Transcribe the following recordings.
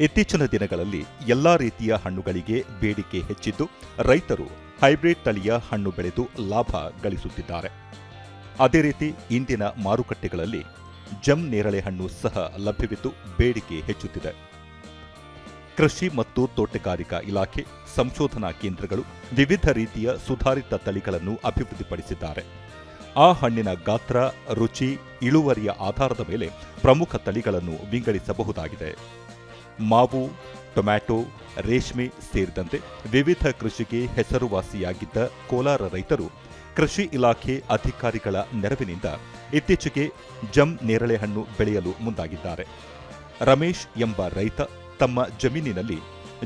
ಇತ್ತೀಚಿನ ದಿನಗಳಲ್ಲಿ ಎಲ್ಲಾ ರೀತಿಯ ಹಣ್ಣುಗಳಿಗೆ ಬೇಡಿಕೆ ಹೆಚ್ಚಿದ್ದು ರೈತರು ಹೈಬ್ರಿಡ್ ತಳಿಯ ಹಣ್ಣು ಬೆಳೆದು ಲಾಭ ಗಳಿಸುತ್ತಿದ್ದಾರೆ. ಅದೇ ರೀತಿ ಇಂದಿನ ಮಾರುಕಟ್ಟೆಗಳಲ್ಲಿ ಜಮ್ ನೇರಳೆ ಹಣ್ಣು ಸಹ ಲಭ್ಯವಿದ್ದು ಬೇಡಿಕೆ ಹೆಚ್ಚುತ್ತಿದೆ. ಕೃಷಿ ಮತ್ತು ತೋಟಗಾರಿಕಾ ಇಲಾಖೆ, ಸಂಶೋಧನಾ ಕೇಂದ್ರಗಳು ವಿವಿಧ ರೀತಿಯ ಸುಧಾರಿತ ತಳಿಗಳನ್ನು ಅಭಿವೃದ್ಧಿಪಡಿಸಿದ್ದಾರೆ. ಆ ಹಣ್ಣಿನ ಗಾತ್ರ, ರುಚಿ, ಇಳುವರಿಯ ಆಧಾರದ ಮೇಲೆ ಪ್ರಮುಖ ತಳಿಗಳನ್ನು ವಿಂಗಡಿಸಬಹುದಾಗಿದೆ. ಮಾವು, ಟೊಮ್ಯಾಟೊ, ರೇಷ್ಮೆ ಸೇರಿದಂತೆ ವಿವಿಧ ಕೃಷಿಗೆ ಹೆಸರುವಾಸಿಯಾಗಿದ್ದ ಕೋಲಾರ ರೈತರು ಕೃಷಿ ಇಲಾಖೆ ಅಧಿಕಾರಿಗಳ ನೆರವಿನಿಂದ ಇತ್ತೀಚೆಗೆ ಜಮ್ ನೇರಳೆ ಹಣ್ಣು ಬೆಳೆಯಲು ಮುಂದಾಗಿದ್ದಾರೆ. ರಮೇಶ್ ಎಂಬ ರೈತ ತಮ್ಮ ಜಮೀನಿನಲ್ಲಿ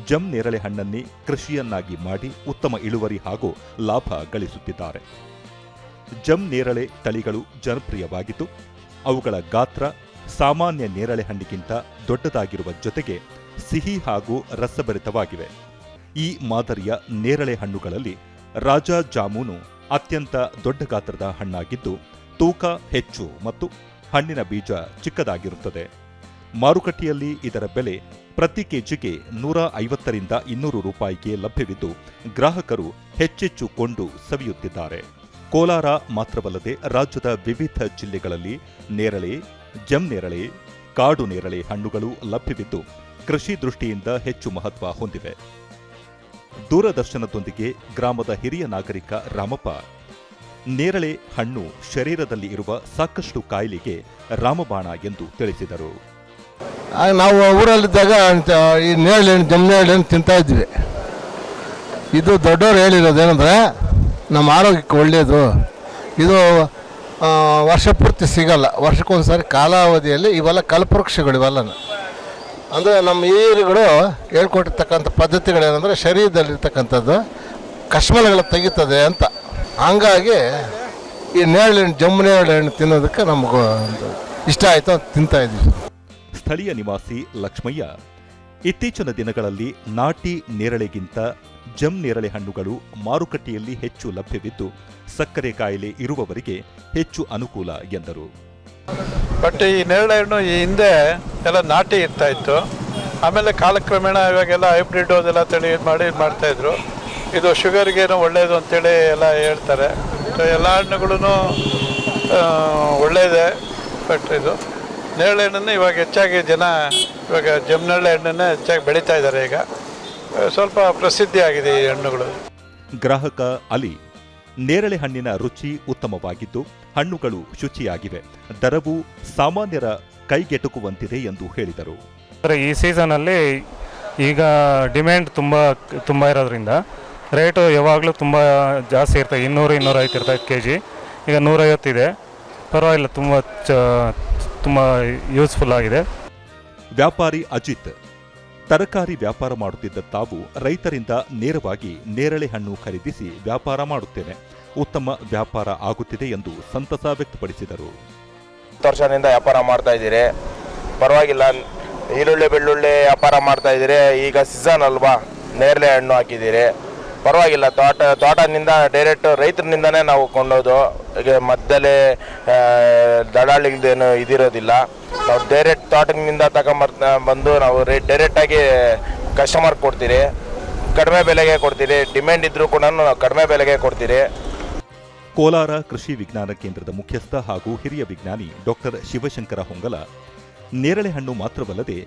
ಜಮ್ ನೇರಳೆ ಹಣ್ಣನ್ನೇ ಕೃಷಿಯನ್ನಾಗಿ ಮಾಡಿ ಉತ್ತಮ ಇಳುವರಿ ಹಾಗೂ ಲಾಭ ಗಳಿಸುತ್ತಿದ್ದಾರೆ. ಜಮ್ ನೇರಳೆ ತಳಿಗಳು ಜನಪ್ರಿಯವಾಗಿದ್ದು ಅವುಗಳ ಗಾತ್ರ ಸಾಮಾನ್ಯ ನೇರಳೆ ಹಣ್ಣಿಗಿಂತ ದೊಡ್ಡದಾಗಿರುವ ಜೊತೆಗೆ ಸಿಹಿ ಹಾಗೂ ರಸಭರಿತವಾಗಿವೆ. ಈ ಮಾದರಿಯ ನೇರಳೆ ಹಣ್ಣುಗಳಲ್ಲಿ ರಾಜಾ ಜಾಮೂನು ಅತ್ಯಂತ ದೊಡ್ಡ ಗಾತ್ರದ ಹಣ್ಣಾಗಿದ್ದು ತೂಕ ಹೆಚ್ಚು ಮತ್ತು ಹಣ್ಣಿನ ಬೀಜ ಚಿಕ್ಕದಾಗಿರುತ್ತದೆ. ಮಾರುಕಟ್ಟೆಯಲ್ಲಿ ಇದರ ಬೆಲೆ ಪ್ರತಿ ಕೆಜಿಗೆ 150ರಿಂದ 200 ರೂಪಾಯಿಗೆ ಲಭ್ಯವಿದ್ದು ಗ್ರಾಹಕರು ಹೆಚ್ಚೆಚ್ಚು ಕೊಂಡು ಸವಿಯುತ್ತಿದ್ದಾರೆ. ಕೋಲಾರ ಮಾತ್ರವಲ್ಲದೆ ರಾಜ್ಯದ ವಿವಿಧ ಜಿಲ್ಲೆಗಳಲ್ಲಿ ನೇರಳೆ, ಜಮ್ ನೇರಳೆ, ಕಾಡು ನೇರಳೆ ಹಣ್ಣುಗಳು ಲಭ್ಯವಿದ್ದು ಕೃಷಿ ದೃಷ್ಟಿಯಿಂದ ಹೆಚ್ಚು ಮಹತ್ವ ಹೊಂದಿವೆ. ದೂರದರ್ಶನದೊಂದಿಗೆ ಗ್ರಾಮದ ಹಿರಿಯ ನಾಗರಿಕ ರಾಮಪ್ಪ ನೇರಳೆ ಹಣ್ಣು ಶರೀರದಲ್ಲಿ ಇರುವ ಸಾಕಷ್ಟು ಕಾಯಿಲೆಗೆ ರಾಮಬಾಣ ಎಂದು ತಿಳಿಸಿದರು. ನಾವು ಊರಲ್ಲಿದ್ದಾಗ ಈ ನೇರಳೆ ಹಣ್ಣು, ಜಮ್ ನೇರಳೆ ಹಣ್ಣು ತಿಂತಾ ಇದ್ವಿ. ಇದು ದೊಡ್ಡವರು ಹೇಳಿರೋದೇನೆಂದರೆ ನಮ್ಮ ಆರೋಗ್ಯಕ್ಕೆ ಒಳ್ಳೆಯದು. ಇದು ವರ್ಷ ಪೂರ್ತಿ ಸಿಗಲ್ಲ, ವರ್ಷಕ್ಕೊಂದ್ಸಾರಿ ಕಾಲಾವಧಿಯಲ್ಲಿ ಇವೆಲ್ಲ ಕಲ್ಪವೃಕ್ಷಗಳು. ಇವೆಲ್ಲ ಅಂದರೆ ನಮ್ಮ ಹಿರಿಯರುಗಳು ಹೇಳ್ಕೊಟ್ಟಿರ್ತಕ್ಕಂಥ ಪದ್ಧತಿಗಳೇನೆಂದರೆ ಶರೀರದಲ್ಲಿರ್ತಕ್ಕಂಥದ್ದು ಕಶ್ಮಲಗಳ ತೆಗಿತದೆ ಅಂತ. ಹಂಗಾಗಿ ಈ ನೇರಳೆ ಹಣ್ಣು, ಜಮ್ ನೇರಳೆ ಹಣ್ಣು ತಿನ್ನೋದಕ್ಕೆ ನಮಗೂ ಇಷ್ಟ ಆಯಿತು, ತಿಂತಾ ಇದ್ವಿ. ಸ್ಥಳೀಯ ನಿವಾಸಿ ಲಕ್ಷ್ಮಯ್ಯ ಇತ್ತೀಚಿನ ದಿನಗಳಲ್ಲಿ ನಾಟಿ ನೇರಳೆಗಿಂತ ಜಮ್ ನೇರಳೆ ಹಣ್ಣುಗಳು ಮಾರುಕಟ್ಟೆಯಲ್ಲಿ ಹೆಚ್ಚು ಲಭ್ಯವಿದ್ದು ಸಕ್ಕರೆ ಕಾಯಿಲೆ ಇರುವವರಿಗೆ ಹೆಚ್ಚು ಅನುಕೂಲ ಎಂದರು. ಬಟ್ ಈ ನೇರಳೆ ಹಣ್ಣು ಈ ಹಿಂದೆ ಎಲ್ಲ ನಾಟಿ ಇರ್ತಾ ಇತ್ತು. ಆಮೇಲೆ ಕಾಲಕ್ರಮೇಣ ಇವಾಗೆಲ್ಲ ಹೈಬ್ರಿಡ್ ಅದೆಲ್ಲ ತಳಿ ಮಾಡ್ತಾಯಿದ್ರು. ಇದು ಶುಗರ್ಗೇನು ಒಳ್ಳೆಯದು ಅಂತೇಳಿ ಎಲ್ಲ ಹೇಳ್ತಾರೆ. ಎಲ್ಲ ಹಣ್ಣುಗಳೂ ಒಳ್ಳೆಯದೇ. ಬಟ್ ಇದು ನೇರಳೆ ಹಣ್ಣನ್ನು ಇವಾಗ ಹೆಚ್ಚಾಗಿ ಜನ ಇವಾಗ ಜಮ್ ನೇರಳೆ ಹಣ್ಣನ್ನು ಹೆಚ್ಚಾಗಿ ಬೆಳೀತಾ ಇದ್ದಾರೆ. ಈಗ ಸ್ವಲ್ಪ ಪ್ರಸಿದ್ಧಿ ಆಗಿದೆ ಈ ಹಣ್ಣುಗಳು. ಗ್ರಾಹಕ ಅಲಿ ನೇರಳೆ ಹಣ್ಣಿನ ರುಚಿ ಉತ್ತಮವಾಗಿದ್ದು ಹಣ್ಣುಗಳು ಶುಚಿಯಾಗಿವೆ, ದರವು ಸಾಮಾನ್ಯರ ಕೈಗೆಟುಕುವಂತಿದೆ ಎಂದು ಹೇಳಿದರು. ಈ ಸೀಸನಲ್ಲಿ ಈಗ ಡಿಮ್ಯಾಂಡ್ ತುಂಬ ಇರೋದ್ರಿಂದ ರೇಟು ಯಾವಾಗಲೂ ತುಂಬ ಜಾಸ್ತಿ ಇರ್ತದೆ. 200-250 ಇರ್ತದೆ ಕೆಜಿ. ಈಗ 150 ಇದೆ. ಪರವಾಗಿಲ್ಲ, ತುಂಬ ಯೂಸ್ಫುಲ್ ಆಗಿದೆ. ವ್ಯಾಪಾರಿ ಅಜಿತ್ ತರಕಾರಿ ವ್ಯಾಪಾರ ಮಾಡುತ್ತಿದ್ದ ತಾವು ರೈತರಿಂದ ನೇರವಾಗಿ ನೇರಳೆ ಹಣ್ಣು ಖರೀದಿಸಿ ವ್ಯಾಪಾರ ಮಾಡುತ್ತೇನೆ, ಉತ್ತಮ ವ್ಯಾಪಾರ ಆಗುತ್ತಿದೆ ಎಂದು ಸಂತಸ ವ್ಯಕ್ತಪಡಿಸಿದರು. 10 ವರ್ಷದಿಂದ ವ್ಯಾಪಾರ ಮಾಡ್ತಾ ಇದ್ದೀರಿ, ಪರವಾಗಿಲ್ಲ. ಈರುಳ್ಳಿ ಬೆಳ್ಳುಳ್ಳಿ ವ್ಯಾಪಾರ ಮಾಡ್ತಾ ಇದ್ದೀರಿ. ಈಗ ಸೀಸನ್ ಅಲ್ವಾ, ನೇರಳೆ ಹಣ್ಣು ಹಾಕಿದ್ದೀರಿ, ಪರವಾಗಿಲ್ಲ. ತೋಟದಿಂದ ಡೈರೆಕ್ಟ್ ರೈತರಿಂದನೇ ನಾವು ಕೊಂಡೋದು. ಈಗ ಮಧ್ಯದಲ್ಲಿ ದಳ್ಳಾಳಿಗಳದ್ದೇನು ಇದಿರೋದಿಲ್ಲ. ನಾವು ಡೈರೆಕ್ಟ್ ತೋಟದಿಂದ ಬಂದು ನಾವು ಡೈರೆಕ್ಟಾಗಿ ಕಸ್ಟಮರ್ ಕೊಡ್ತೀರಿ, ಕಡಿಮೆ ಬೆಲೆಗೆ ಕೊಡ್ತೀರಿ. ಡಿಮ್ಯಾಂಡ್ ಇದ್ರೂ ಕೂಡ ನಾವು ಕಡಿಮೆ ಬೆಲೆಗೆ ಕೊಡ್ತೀರಿ. ಕೋಲಾರ ಕೃಷಿ ವಿಜ್ಞಾನ ಕೇಂದ್ರದ ಮುಖ್ಯಸ್ಥ ಹಾಗೂ ಹಿರಿಯ ವಿಜ್ಞಾನಿ ಡಾಕ್ಟರ್ ಶಿವಶಂಕರ ಹೊಂಗಲ ನೇರಳೆ ಹಣ್ಣು ಮಾತ್ರವಲ್ಲದೆ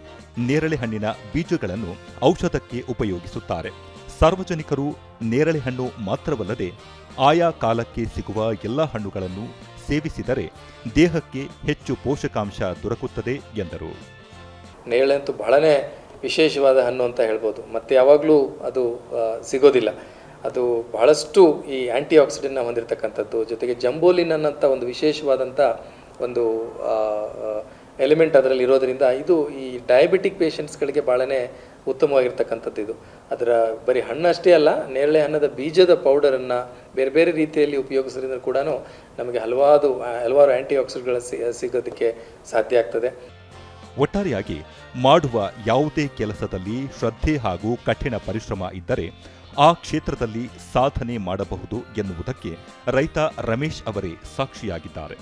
ನೇರಳೆ ಹಣ್ಣಿನ ಬೀಜಗಳನ್ನು ಔಷಧಕ್ಕೆ ಉಪಯೋಗಿಸುತ್ತಾರೆ. ಸಾರ್ವಜನಿಕರು ನೇರಳೆ ಹಣ್ಣು ಮಾತ್ರವಲ್ಲದೆ ಆಯಾ ಕಾಲಕ್ಕೆ ಸಿಗುವ ಎಲ್ಲ ಹಣ್ಣುಗಳನ್ನು ಸೇವಿಸಿದರೆ ದೇಹಕ್ಕೆ ಹೆಚ್ಚು ಪೋಷಕಾಂಶ ದೊರಕುತ್ತದೆ ಎಂದರು. ನೇರಳೆ ಅಂತೂ ಬಹಳನೇ ವಿಶೇಷವಾದ ಹಣ್ಣು ಅಂತ ಹೇಳ್ಬೋದು. ಮತ್ತು ಯಾವಾಗಲೂ ಅದು ಸಿಗೋದಿಲ್ಲ. ಅದು ಬಹಳಷ್ಟು ಈ ಆ್ಯಂಟಿ ಆಕ್ಸಿಡೆಂಟ್ನ ಹೊಂದಿರತಕ್ಕಂಥದ್ದು, ಜೊತೆಗೆ ಜಂಬೋಲಿನ್ ಅನ್ನೋಂಥ ಒಂದು ವಿಶೇಷವಾದಂಥ ಒಂದು ಎಲಿಮೆಂಟ್ ಅದರಲ್ಲಿ ಇರೋದರಿಂದ ಇದು ಈ ಡಯಾಬಿಟಿಕ್ ಪೇಷಂಟ್ಸ್ಗಳಿಗೆ ಭಾಳನೇ ಉತ್ತಮವಾಗಿರ್ತಕ್ಕಂಥದ್ದು. ಇದು ಅದರ ಬರೀ ಹಣ್ಣು ಅಷ್ಟೇ ಅಲ್ಲ, ನೇರಳೆ ಹಣ್ಣದ ಬೀಜದ ಪೌಡರನ್ನು ಬೇರೆ ಬೇರೆ ರೀತಿಯಲ್ಲಿ ಉಪಯೋಗಿಸೋದ್ರಿಂದ ಕೂಡ ನಮಗೆ ಹಲವಾರು ಆ್ಯಂಟಿ ಆಕ್ಸಿಡೆಂಟ್ಗಳು ಸಿಗೋದಕ್ಕೆ ಸಾಧ್ಯ ಆಗ್ತದೆ. ಒಟ್ಟಾರೆಯಾಗಿ ಮಾಡುವ ಯಾವುದೇ ಕೆಲಸದಲ್ಲಿ ಶ್ರದ್ಧೆ ಹಾಗೂ ಕಠಿಣ ಪರಿಶ್ರಮ ಇದ್ದರೆ ಆ ಕ್ಷೇತ್ರದಲ್ಲಿ ಸಾಧನೆ ಮಾಡಬಹುದು ಎನ್ನುವುದಕ್ಕೆ ರೈತ ರಮೇಶ್ ಅವರೇ ಸಾಕ್ಷಿಯಾಗಿದ್ದಾರೆ.